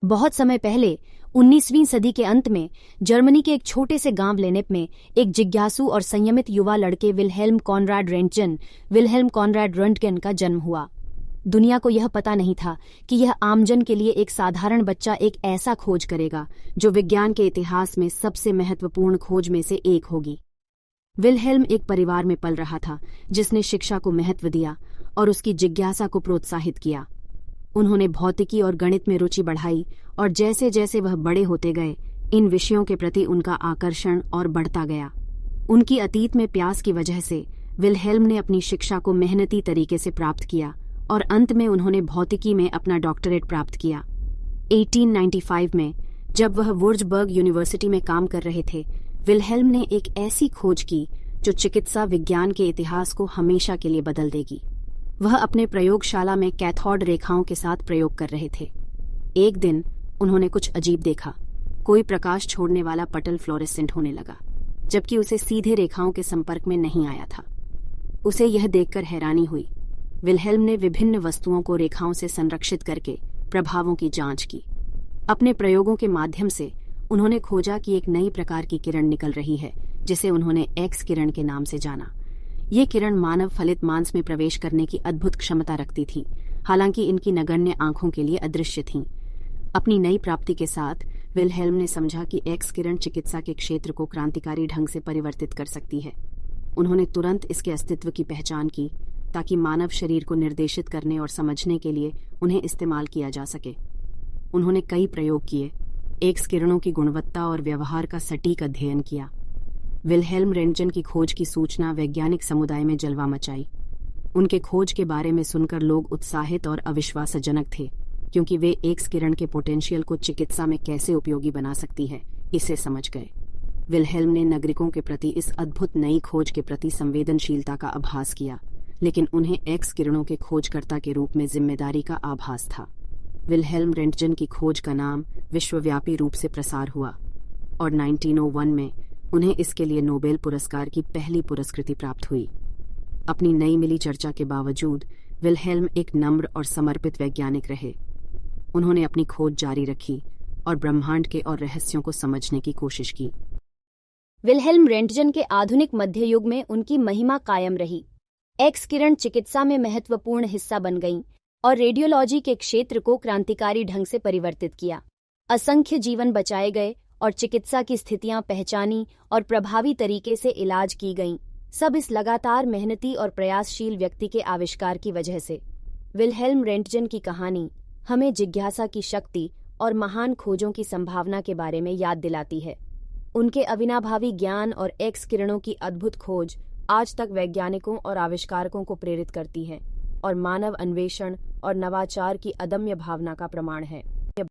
बहुत समय पहले 19वीं सदी के अंत में जर्मनी के एक छोटे से गांव लेनेप में एक जिज्ञासु और संयमित युवा लड़के विल्हेल्म कॉनराड रंटगेन का जन्म हुआ। दुनिया को यह पता नहीं था कि यह आमजन के लिए एक साधारण बच्चा एक ऐसा खोज करेगा जो विज्ञान के इतिहास में सबसे महत्वपूर्ण खोज में से एक होगी। विल्हेल्म एक परिवार में पल रहा था जिसने शिक्षा को महत्व दिया और उसकी जिज्ञासा को प्रोत्साहित किया। उन्होंने भौतिकी और गणित में रुचि बढ़ाई और जैसे जैसे वह बड़े होते गए इन विषयों के प्रति उनका आकर्षण और बढ़ता गया। उनकी अतीत में प्यास की वजह से विल्हेल्म ने अपनी शिक्षा को मेहनती तरीके से प्राप्त किया और अंत में उन्होंने भौतिकी में अपना डॉक्टरेट प्राप्त किया। 1895 में जब वह वुर्जबर्ग यूनिवर्सिटी में काम कर रहे थे, विल्हेल्म ने एक ऐसी खोज की जो चिकित्सा विज्ञान के इतिहास को हमेशा के लिए बदल देगी। वह अपने प्रयोगशाला में कैथोड रेखाओं के साथ प्रयोग कर रहे थे। एक दिन उन्होंने कुछ अजीब देखा। कोई प्रकाश छोड़ने वाला पटल फ्लोरेसेंट होने लगा, जबकि उसे सीधे रेखाओं के संपर्क में नहीं आया था। उसे यह देखकर हैरानी हुई। विल्हेल्म ने विभिन्न वस्तुओं को रेखाओं से संरक्षित करके प्रभावों की जांच की। अपने प्रयोगों के माध्यम से उन्होंने खोजा कि एक नई प्रकार की किरण निकल रही है, जिसे उन्होंने एक्स किरण के नाम से जाना। ये किरण मानव फलित मांस में प्रवेश करने की अद्भुत क्षमता रखती थी, हालांकि इनकी नगण्य आंखों के लिए अदृश्य थीं। अपनी नई प्राप्ति के साथ विल्हेल्म ने समझा कि एक्स किरण चिकित्सा के क्षेत्र को क्रांतिकारी ढंग से परिवर्तित कर सकती है। उन्होंने तुरंत इसके अस्तित्व की पहचान की ताकि मानव शरीर को निर्देशित करने और समझने के लिए उन्हें इस्तेमाल किया जा सके। उन्होंने कई प्रयोग किए, एक्स किरणों की गुणवत्ता और व्यवहार का सटीक अध्ययन किया। विल्हेल्म रेंटगेन की खोज की सूचना वैज्ञानिक समुदाय में जलवा मचाई। उनके खोज के बारे में सुनकर लोग उत्साहित और अविश्वासजनक थे, क्योंकि वे एक्स किरण के पोटेंशियल को चिकित्सा में कैसे उपयोगी बना सकती है इसे समझ गए। विल्हेल्म ने नागरिकों के प्रति इस अद्भुत नई खोज के प्रति संवेदनशीलता का आभास किया, लेकिन उन्हें एक्स किरणों के खोजकर्ता के रूप में जिम्मेदारी का आभास था। विल्हेल्म रेंटगेन की खोज का नाम विश्वव्यापी रूप से प्रसार हुआ और 1901 में उन्हें इसके लिए नोबेल पुरस्कार की पहली पुरस्कृति प्राप्त हुई। अपनी नई मिली चर्चा के बावजूद विल्हेल्म एक नम्र और समर्पित वैज्ञानिक रहे। उन्होंने अपनी खोज जारी रखी और ब्रह्मांड के और रहस्यों को समझने की कोशिश की। विल्हेल्म रेंटगेन के आधुनिक मध्य युग में उनकी महिमा कायम रही। एक्स किरण चिकित्सा में महत्वपूर्ण हिस्सा बन गईं और रेडियोलॉजी के क्षेत्र को क्रांतिकारी ढंग से परिवर्तित किया। असंख्य जीवन बचाए गए और चिकित्सा की स्थितियां पहचानी और प्रभावी तरीके से इलाज की गईं। सब इस लगातार मेहनती और प्रयासशील व्यक्ति के आविष्कार की वजह से। विल्हेल्म रेंटगेन की कहानी हमें जिज्ञासा की शक्ति और महान खोजों की संभावना के बारे में याद दिलाती है। उनके अविनाभावी ज्ञान और एक्स किरणों की अद्भुत खोज आज तक वैज्ञानिकों और आविष्कारकों को प्रेरित करती है और मानव अन्वेषण और नवाचार की अदम्य भावना का प्रमाण है।